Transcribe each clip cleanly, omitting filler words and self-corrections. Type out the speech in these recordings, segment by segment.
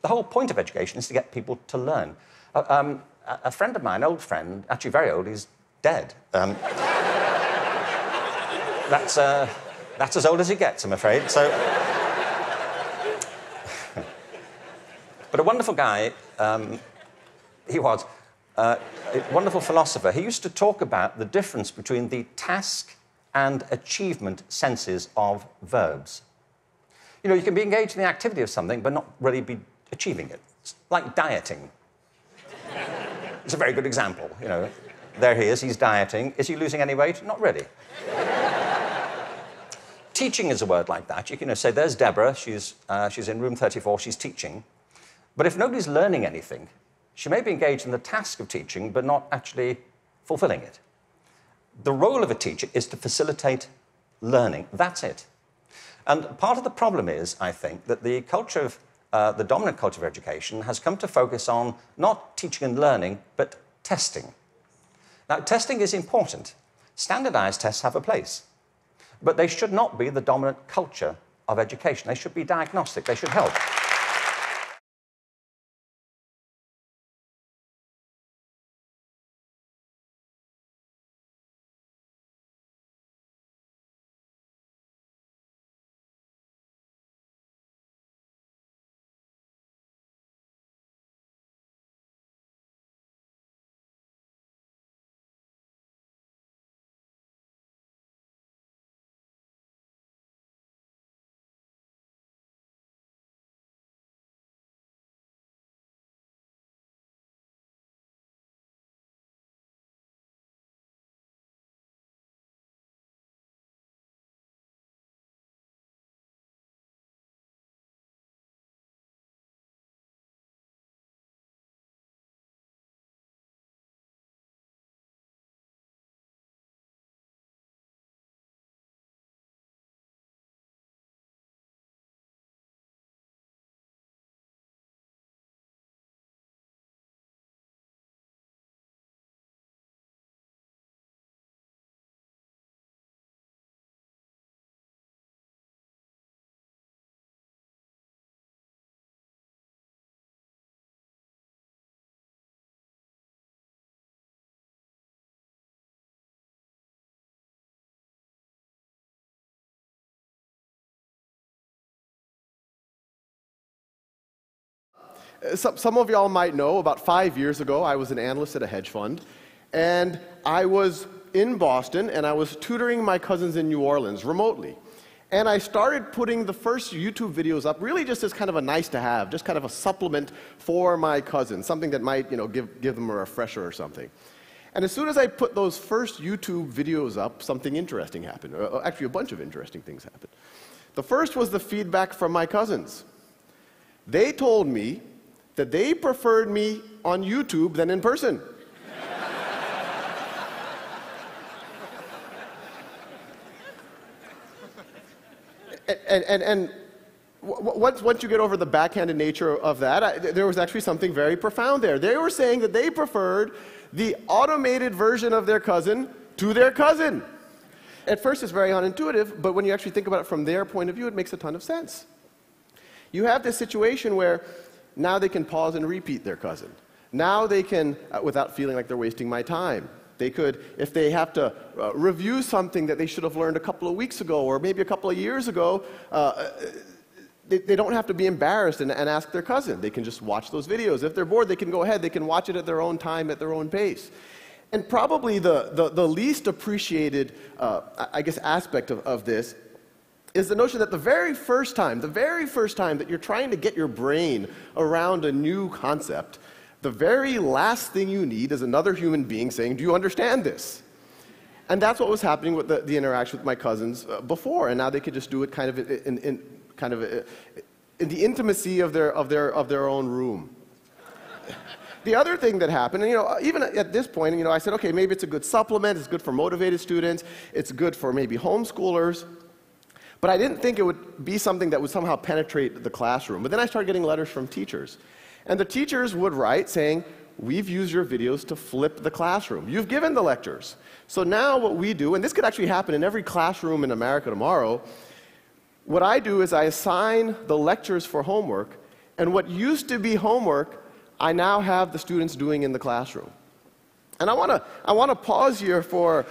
The whole point of education is to get people to learn. A friend of mine, old friend, actually very old, he's dead. That's as old as it gets, I'm afraid. So, but a wonderful guy, he was, a wonderful philosopher. He used to talk about the difference between the task and achievement senses of verbs. You know, you can be engaged in the activity of something, but not really be achieving it. It's like dieting. It's a very good example, you know. There he is, he's dieting. Is he losing any weight? Not really. Teaching is a word like that. You can say, there's Deborah, she's in room 34, she's teaching. But if nobody's learning anything, she may be engaged in the task of teaching, but not actually fulfilling it. The role of a teacher is to facilitate learning. That's it. And part of the problem is, I think, that the culture of, the dominant culture of education has come to focus on not teaching and learning, but testing. Now, testing is important. Standardized tests have a place. But they should not be the dominant culture of education. They should be diagnostic. They should help. Some of y'all might know, about 5 years ago, I was an analyst at a hedge fund, and I was in Boston, and I was tutoring my cousins in New Orleans remotely. And I started putting the first YouTube videos up really just as kind of a nice to have, just kind of a supplement for my cousins, something that might, you know, give them a refresher or something. And as soon as I put those first YouTube videos up, something interesting happened. Actually, a bunch of interesting things happened. The first was the feedback from my cousins. They told me that they preferred me on YouTube than in person. And once you get over the backhanded nature of that, there was actually something very profound there. They were saying that they preferred the automated version of their cousin to their cousin. At first, it's very unintuitive, but when you actually think about it from their point of view, it makes a ton of sense. You have this situation where now they can pause and repeat their cousin. Now they can, without feeling like they're wasting my time. They could, if they have to review something that they should have learned a couple of weeks ago or maybe a couple of years ago, they don't have to be embarrassed and ask their cousin. They can just watch those videos. If they're bored, they can go ahead. They can watch it at their own time, at their own pace. And probably the least appreciated, I guess, aspect of this is the notion that the very first time that you're trying to get your brain around a new concept, the very last thing you need is another human being saying, do you understand this? And that's what was happening with the interaction with my cousins before, and now they could just do it kind of in the intimacy of their own room. The other thing that happened, and, you know, even at this point, you know, I said, okay, maybe it's a good supplement, it's good for motivated students, it's good for maybe homeschoolers. But I didn't think it would be something that would somehow penetrate the classroom. But then I started getting letters from teachers. And the teachers would write saying, we've used your videos to flip the classroom. You've given the lectures. So now what we do, and this could actually happen in every classroom in America tomorrow, what I do is I assign the lectures for homework, And what used to be homework, I now have the students doing in the classroom. And I want to pause here for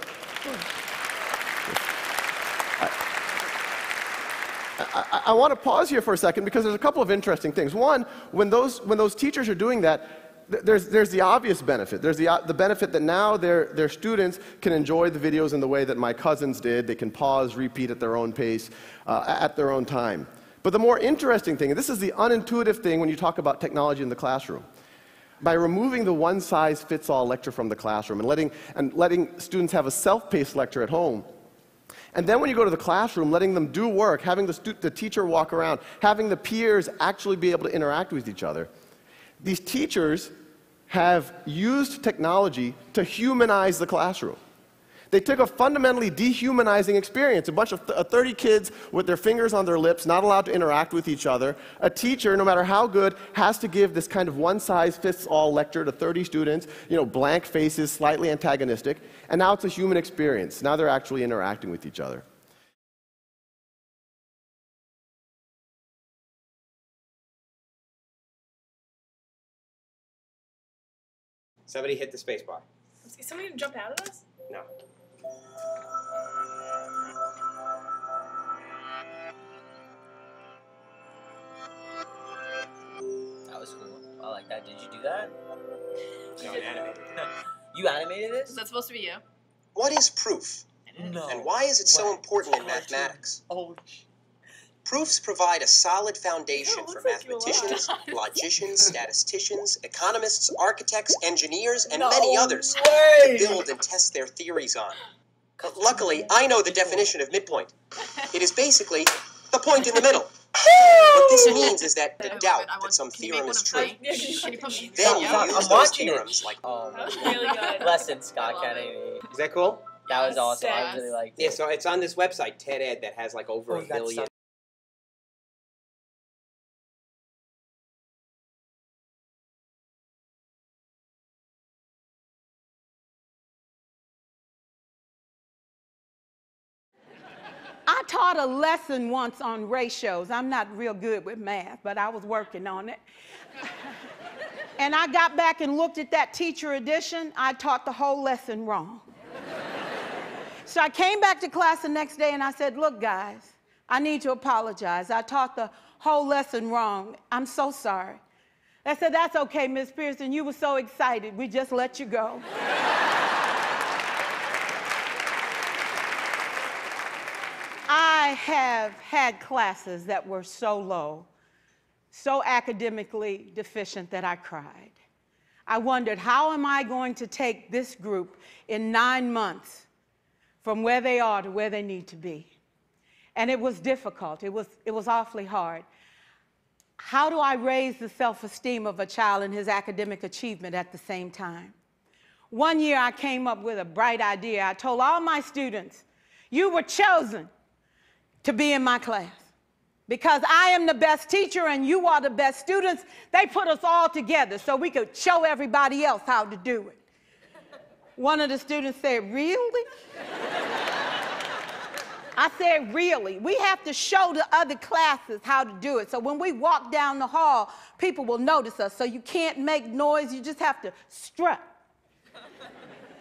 I want to pause here for a second because there's a couple of interesting things. One, when those teachers are doing that, there's the obvious benefit. There's the benefit that now their students can enjoy the videos in the way that my cousins did. They can pause, repeat at their own pace, at their own time. But the more interesting thing, and this is the unintuitive thing when you talk about technology in the classroom, by removing the one-size-fits-all lecture from the classroom and letting students have a self-paced lecture at home, and then when you go to the classroom, letting them do work, having the teacher walk around, having the peers actually be able to interact with each other, these teachers have used technology to humanize the classroom. They took a fundamentally dehumanizing experience, a bunch of 30 kids with their fingers on their lips, not allowed to interact with each other. A teacher, no matter how good, has to give this kind of one-size-fits-all lecture to 30 students, blank faces, slightly antagonistic, and now it's a human experience. Now they're actually interacting with each other. Somebody hit the space bar. Is somebody gonna jump out of this? No. That was cool. I like that. Did you do that? No, it animated. You animated Is this? that supposed to be you? What is proof? No. And why is it so important in mathematics? Oh, Proofs provide a solid foundation It for looks like you mathematicians, lied. logicians, statisticians, economists, architects, engineers, and no many others way. to build and test their theories on. Luckily, I know the definition of midpoint. It is basically the point in the middle. What this means is that the doubt that some theorem is true. Can you put me? Then you I'm use those watching it. theorems like Oh, That was really good. lesson, I Scott love Kennedy. Is that cool? That was That's awesome. I sass. really liked it. Yeah, so it's on this website, TED Ed, that has like over Oh, a that's billion. I taught a lesson once on ratios. I'm not real good with math, but I was working on it. And I got back and looked at that teacher edition. I taught the whole lesson wrong. So I came back to class the next day and I said, look, guys, I need to apologize. I taught the whole lesson wrong. I'm so sorry. They said, that's okay, Miss Pearson. You were so excited. We just let you go. I have had classes that were so low, so academically deficient that I cried. I wondered, how am I going to take this group in 9 months from where they are to where they need to be? And it was difficult. It was awfully hard. How do I raise the self-esteem of a child and his academic achievement at the same time? One year I came up with a bright idea. I told all my students, you were chosen to be in my class. Because I am the best teacher and you are the best students, they put us all together so we could show everybody else how to do it. One of the students said, really? I said, really? We have to show the other classes how to do it. So when we walk down the hall, people will notice us. So you can't make noise, you just have to strut.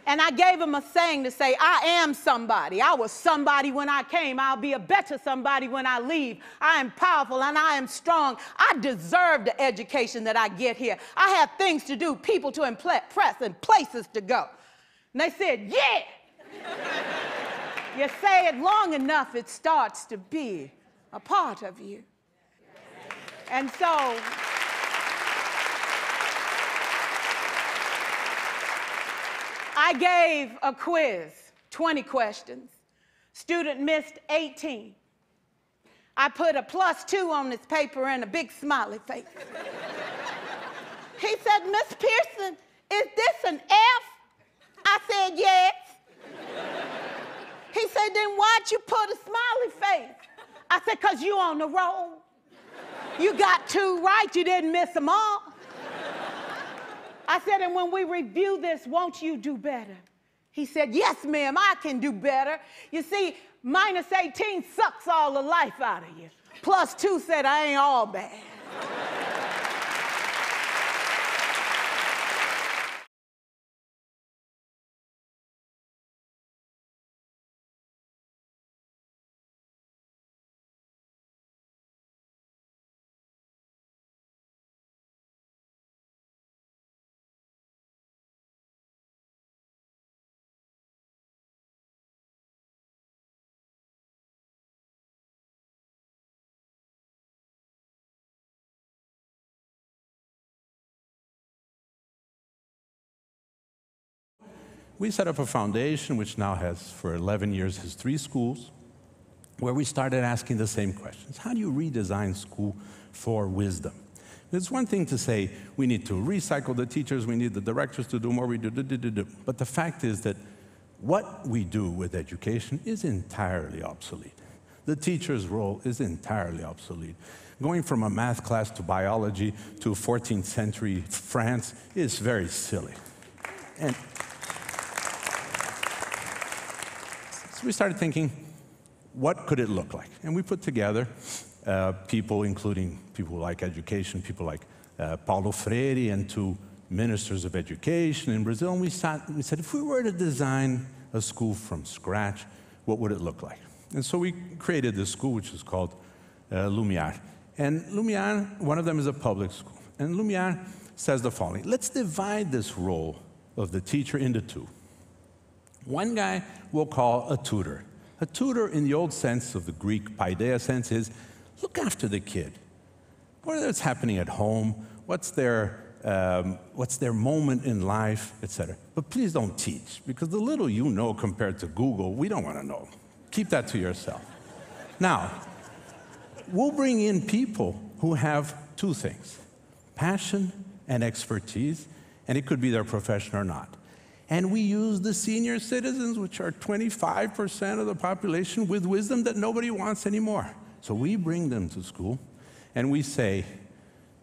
And I gave him a saying to say, I am somebody. I was somebody when I came. I'll be a better somebody when I leave. I am powerful and I am strong. I deserve the education that I get here. I have things to do, people to impress, and places to go. And they said, yeah. You say it long enough, it starts to be a part of you. And so, I gave a quiz, 20 questions. Student missed 18. I put a +2 on this paper and a big smiley face. He said, Miss Pearson, is this an F? I said, yes. He said, then why'd you put a smiley face? I said, because you on the roll. You got 2 right, you didn't miss them all. I said, and when we review this, won't you do better? He said, yes, ma'am, I can do better. You see, -18 sucks all the life out of you. +2 said, I ain't all bad. we set up a foundation which now has, for 11 years, has 3 schools, where we started asking the same questions. How do you redesign school for wisdom? It's one thing to say, we need to recycle the teachers, we need the directors to do more, but the fact is that what we do with education is entirely obsolete. The teacher's role is entirely obsolete. Going from a math class to biology to 14th century France is very silly. And so we started thinking, what could it look like? And we put together people, including people who like education, people like Paulo Freire and 2 ministers of education in Brazil, and we said, if we were to design a school from scratch, what would it look like? And so we created this school, which is called Lumiar. And Lumiar, one of them is a public school. And Lumiar says the following: let's divide this role of the teacher into 2. One guy we'll call a tutor. A tutor, in the old sense of the Greek paideia sense, is look after the kid. What's happening at home? What's their moment in life, etc. But please don't teach, because the little you know compared to Google, we don't want to know. Keep that to yourself. Now, we'll bring in people who have 2 things: passion and expertise, and it could be their profession or not. And we use the senior citizens, which are 25% of the population, with wisdom that nobody wants anymore. So we bring them to school, and we say,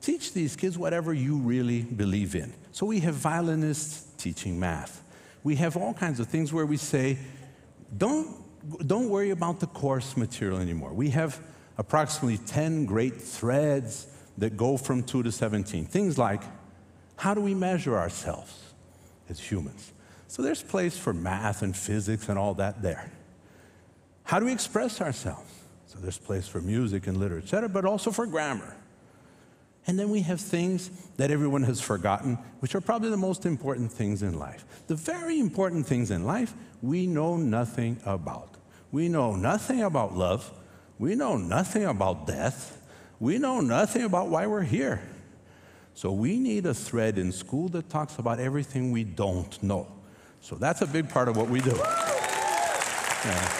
teach these kids whatever you really believe in. So we have violinists teaching math. We have all kinds of things where we say, don't worry about the course material anymore. We have approximately 10 great threads that go from 2 to 17. Things like, how do we measure ourselves as humans? So there's place for math and physics and all that there. How do we express ourselves? So there's place for music and literature, etc., but also for grammar. And then we have things that everyone has forgotten, which are probably the most important things in life. The very important things in life, we know nothing about. We know nothing about love. We know nothing about death. We know nothing about why we're here. So we need a thread in school that talks about everything we don't know. So that's a big part of what we do. Yeah.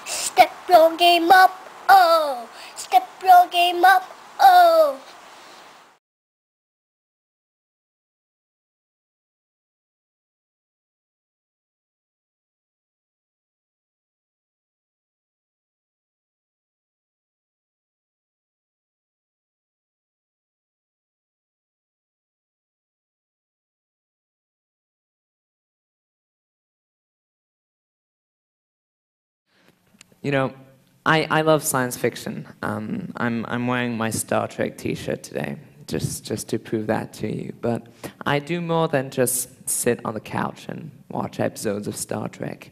Step your game up, oh. Step your game up, oh. You know, I love science fiction. I'm wearing my Star Trek t-shirt today, just to prove that to you. But I do more than just sit on the couch and watch episodes of Star Trek.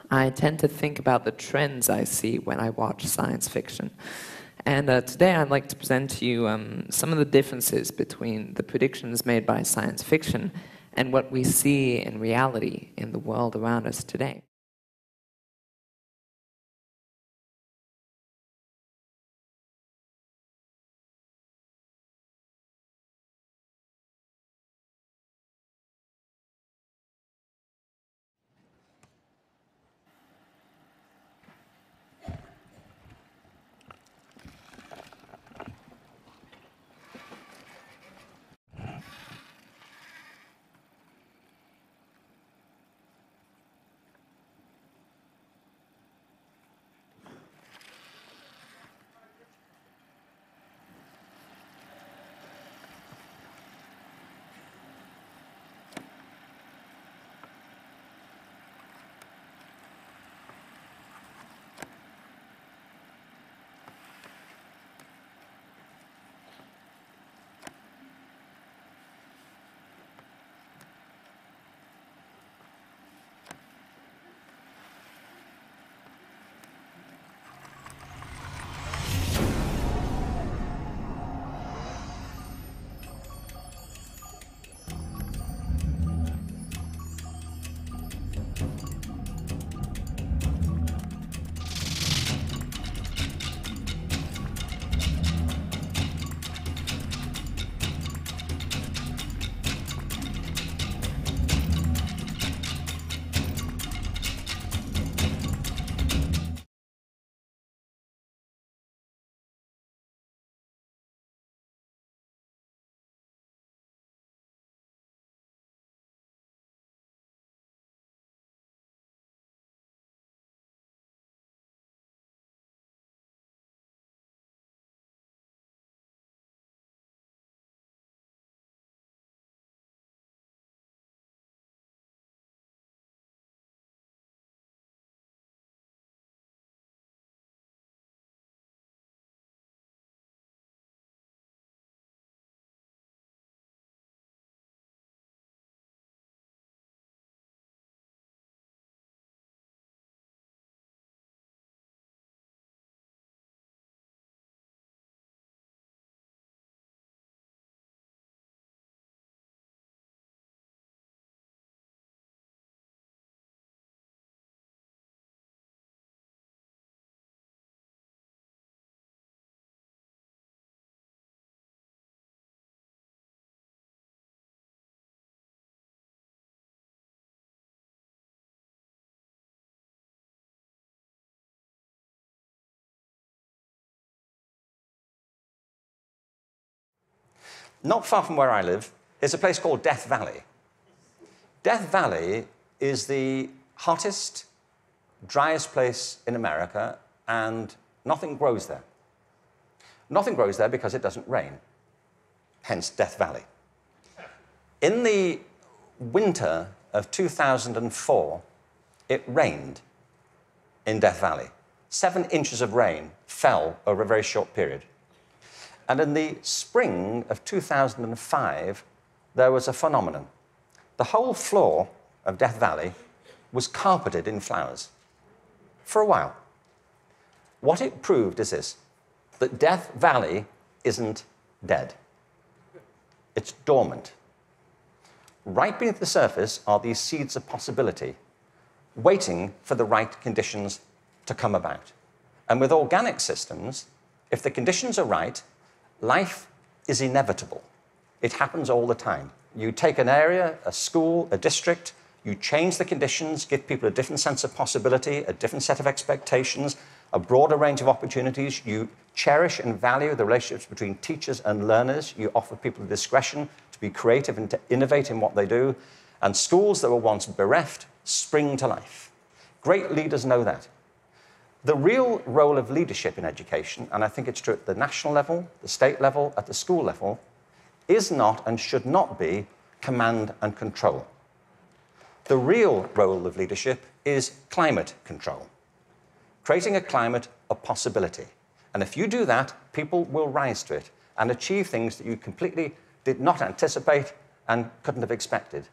I tend to think about the trends I see when I watch science fiction. And today I'd like to present to you some of the differences between the predictions made by science fiction and what we see in reality in the world around us today. not far from where I live, is a place called Death Valley. Death Valley is the hottest, driest place in America, and nothing grows there. Nothing grows there because it doesn't rain, hence Death Valley. In the winter of 2004, it rained in Death Valley. 7 inches of rain fell over a very short period. And in the spring of 2005, there was a phenomenon. The whole floor of Death Valley was carpeted in flowers for a while. What it proved is this, that Death Valley isn't dead. It's dormant. Right beneath the surface are these seeds of possibility, waiting for the right conditions to come about. And with organic systems, if the conditions are right, life is inevitable. It happens all the time. You take an area, a school, a district, you change the conditions, give people a different sense of possibility, a different set of expectations, a broader range of opportunities. You cherish and value the relationships between teachers and learners. You offer people discretion to be creative and to innovate in what they do. And schools that were once bereft spring to life. Great leaders know that. The real role of leadership in education, and I think it's true at the national level, the state level, at the school level, is not and should not be command and control. The real role of leadership is climate control, creating a climate of possibility. And if you do that, people will rise to it and achieve things that you completely did not anticipate and couldn't have expected.